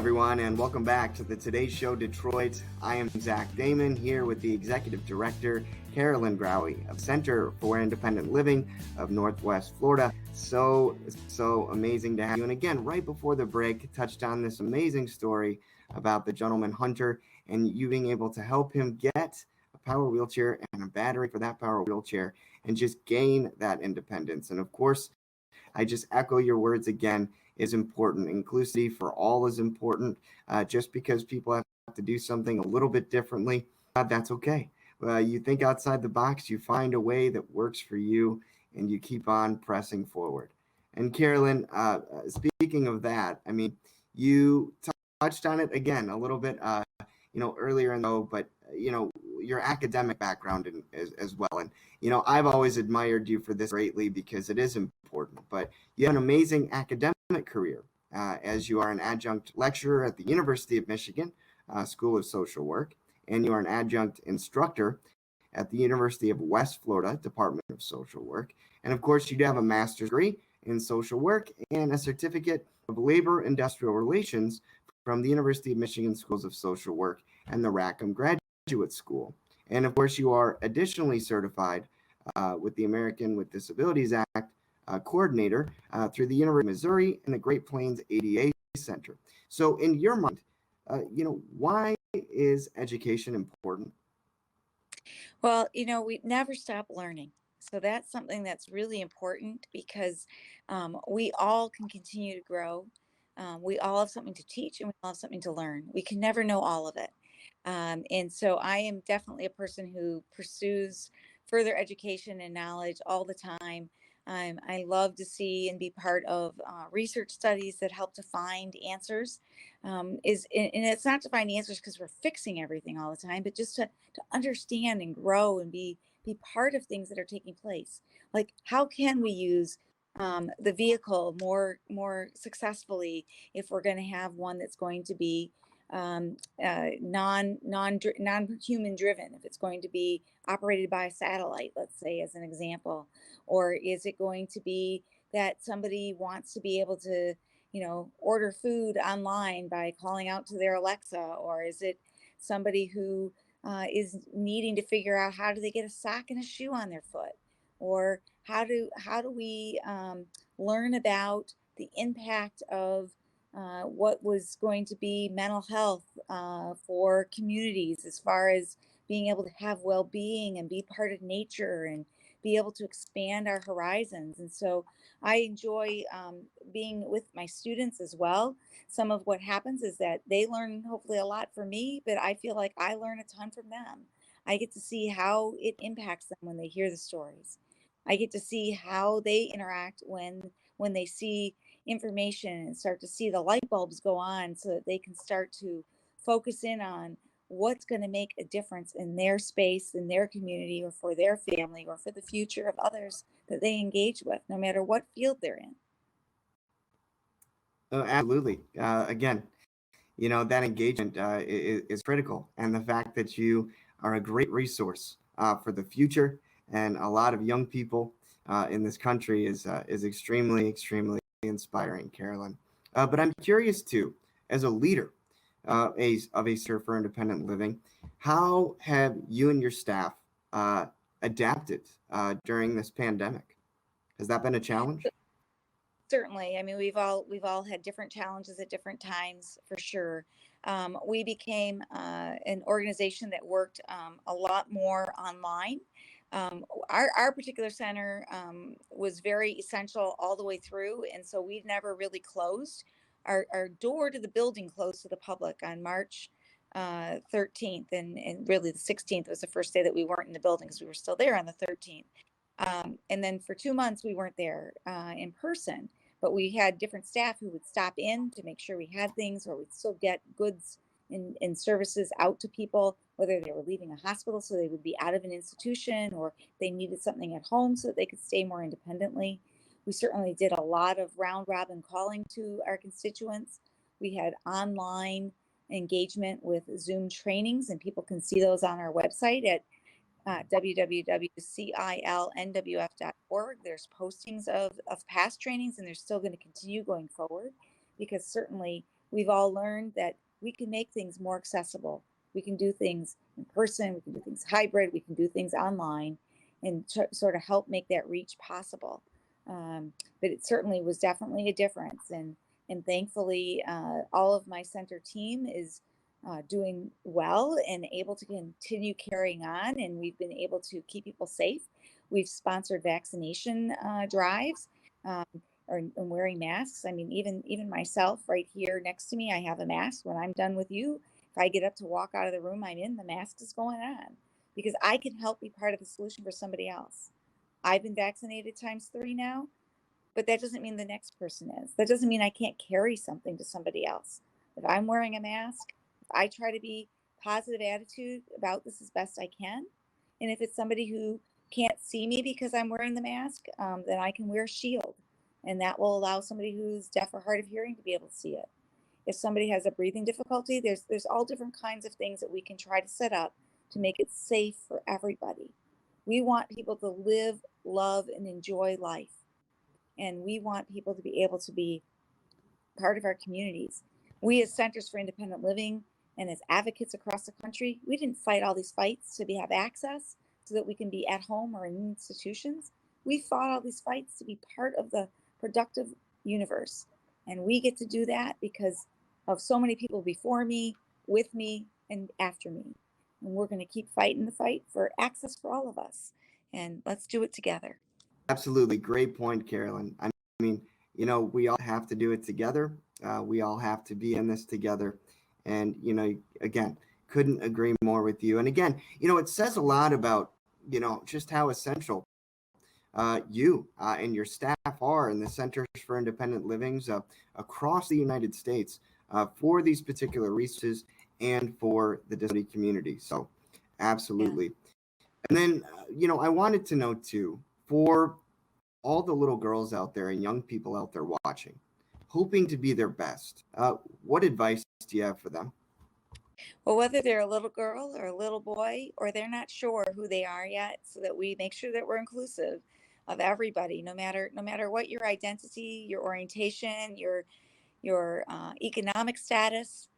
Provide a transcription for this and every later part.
everyone, and welcome back to the Today Show Detroit. I am Zach Damon here with the Executive Director, Carolyn Growie of Center for Independent Living of Northwest Florida. So amazing to have you. And again, right before the break, touched on this amazing story about the gentleman Hunter and you being able to help him get a power wheelchair and a battery for that power wheelchair and just gain that independence. And of course, I just echo your words again, is important. Inclusivity for all is important. Just because people have to do something a little bit differently, that's okay. You think outside the box, you find a way that works for you, and you keep on pressing forward. And Carolyn, speaking of that, I mean, you touched on it again a little bit, earlier in the show, but your academic background as well. And I've always admired you for this greatly because it is important. But you have an amazing academic career as you are an adjunct lecturer at the University of Michigan School of Social Work, and you are an adjunct instructor at the University of West Florida Department of Social Work. And of course, you do have a master's degree in social work and a certificate of labor industrial relations from the University of Michigan Schools of Social Work and the Rackham Graduate School. And of course, you are additionally certified with the American with Disabilities Act coordinator through the University of Missouri and the Great Plains ADA Center. So in your mind, why is education important? Well, we never stop learning. So that's something that's really important because we all can continue to grow. We all have something to teach and we all have something to learn. We can never know all of it. And so I am definitely a person who pursues further education and knowledge all the time. I love to see and be part of research studies that help to find answers. And it's not to find answers because we're fixing everything all the time, but just to understand and grow and be part of things that are taking place. Like, how can we use the vehicle more successfully if we're going to have one that's going to be non-human driven, if it's going to be operated by a satellite, let's say, as an example, or is it going to be that somebody wants to be able to order food online by calling out to their Alexa, or is it somebody who is needing to figure out how do they get a sock and a shoe on their foot, or how do we learn about the impact of what was going to be mental health for communities, as far as being able to have well-being and be part of nature and be able to expand our horizons. And so I enjoy being with my students as well. Some of what happens is that they learn hopefully a lot from me, but I feel like I learn a ton from them. I get to see how it impacts them when they hear the stories. I get to see how they interact when they see information and start to see the light bulbs go on so that they can start to focus in on what's going to make a difference in their space, in their community, or for their family, or for the future of others that they engage with, no matter what field they're in. Oh, absolutely. Again, that engagement is critical. And the fact that you are a great resource for the future and a lot of young people in this country is extremely, extremely inspiring, Carolyn. But I'm curious too, as a leader of a Center for Independent Living, how have you and your staff adapted during this pandemic? Has that been a challenge? Certainly. I mean, we've all had different challenges at different times, for sure. We became an organization that worked a lot more online. Our particular center was very essential all the way through, and so we've never really closed. Our door to the building closed to the public on March 13th, and really the 16th was the first day that we weren't in the building because we were still there on the 13th. And then for 2 months, we weren't there in person, but we had different staff who would stop in to make sure we had things, or we'd still get goods and services out to people, whether they were leaving a hospital so they would be out of an institution, or they needed something at home so that they could stay more independently. We certainly did a lot of round robin calling to our constituents. We had online engagement with Zoom trainings, and people can see those on our website at www.cilnwf.org. There's postings of past trainings, and they're still going to continue going forward, because certainly We've all learned that we can make things more accessible. We can do things in person, we can do things hybrid, we can do things online, and sort of help make that reach possible. But it certainly was definitely a difference. And thankfully, all of my center team is doing well and able to continue carrying on. And we've been able to keep people safe. We've sponsored vaccination drives. Um, and wearing masks. I mean, even myself right here next to me, I have a mask. When I'm done with you, if I get up to walk out of the room I'm in, the mask is going on because I can help be part of the solution for somebody else. I've been vaccinated ×3 now, but that doesn't mean the next person is. That doesn't mean I can't carry something to somebody else. If I'm wearing a mask, if I try to be positive attitude about this as best I can, and if it's somebody who can't see me because I'm wearing the mask, then I can wear a shield, and that will allow somebody who's deaf or hard of hearing to be able to see it. If somebody has a breathing difficulty, there's all different kinds of things that we can try to set up to make it safe for everybody. We want people to live, love, and enjoy life. And we want people to be able to be part of our communities. We as Centers for Independent Living and as advocates across the country, we didn't fight all these fights to have access so that we can be at home or in institutions. We fought all these fights to be part of the productive universe. And we get to do that because of so many people before me, with me, and after me. And we're going to keep fighting the fight for access for all of us. And let's do it together. Absolutely. Great point, Carolyn. I mean, we all have to do it together. We all have to be in this together. And, again, couldn't agree more with you. And again, it says a lot about, just how essential you and your staff are in the Centers for Independent Livings across the United States for these particular resources and for the disability community. So, absolutely. Yeah. And then, I wanted to know too, for all the little girls out there and young people out there watching, hoping to be their best, what advice do you have for them? Well, whether they're a little girl or a little boy, or they're not sure who they are yet, so that we make sure that we're inclusive of everybody, no matter what your identity, your orientation, your economic status,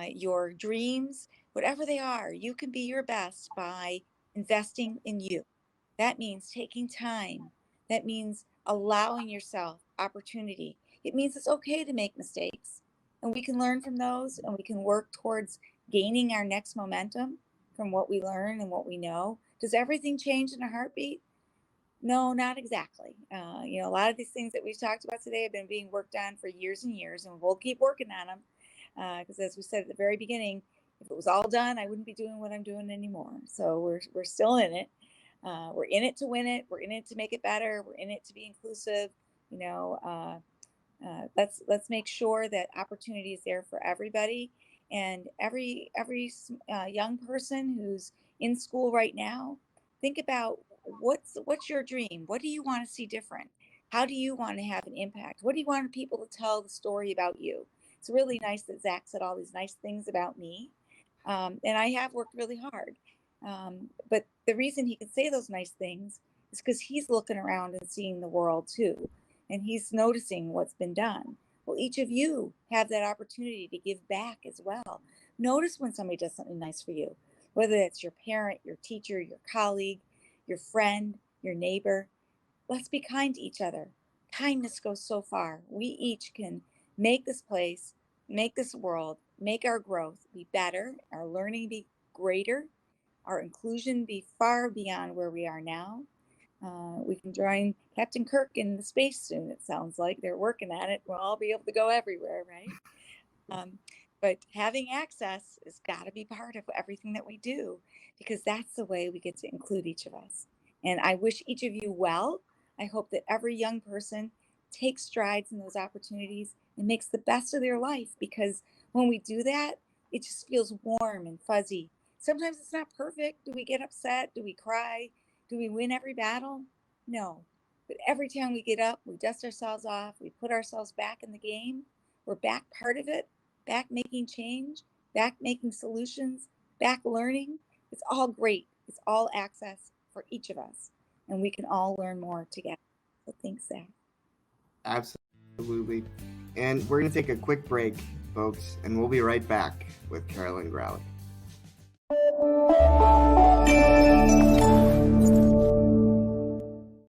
your dreams, whatever they are, you can be your best by investing in you. That means taking time. That means allowing yourself opportunity. It means it's okay to make mistakes, and we can learn from those, and we can work towards gaining our next momentum from what we learn and what we know. Does everything change in a heartbeat? No, not exactly. A lot of these things that we've talked about today have been being worked on for years and years, and we'll keep working on them. Because as we said at the very beginning, if it was all done, I wouldn't be doing what I'm doing anymore. So we're still in it. We're in it to win it. We're in it to make it better. We're in it to be inclusive. Let's make sure that opportunity is there for everybody, and every young person who's in school right now, think about what's your dream. What do you want to see different? How do you want to have an impact? What do you want people to tell the story about you? It's really nice that Zach said all these nice things about me, and I have worked really hard. But the reason he can say those nice things is because he's looking around and seeing the world too, and he's noticing what's been done. Well, each of you have that opportunity to give back as well. Notice when somebody does something nice for you, whether it's your parent, your teacher, your colleague, your friend, your neighbor. Let's be kind to each other. Kindness goes so far. We each can make this place, make this world, make our growth be better, our learning be greater, our inclusion be far beyond where we are now. We can join Captain Kirk in the space soon, it sounds like. They're working at it. We'll all be able to go everywhere, right? But having access has got to be part of everything that we do, because that's the way we get to include each of us. And I wish each of you well. I hope that every young person takes strides in those opportunities and makes the best of their life, because when we do that, it just feels warm and fuzzy. Sometimes it's not perfect. Do we get upset? Do we cry? Do we win every battle? No. But every time we get up, we dust ourselves off, we put ourselves back in the game, we're back part of it, back making change, back making solutions, back learning. It's all great. It's all access for each of us. And we can all learn more together. So thanks, Zach. Absolutely. And we're going to take a quick break. folks, and we'll be right back with Carolyn Growley.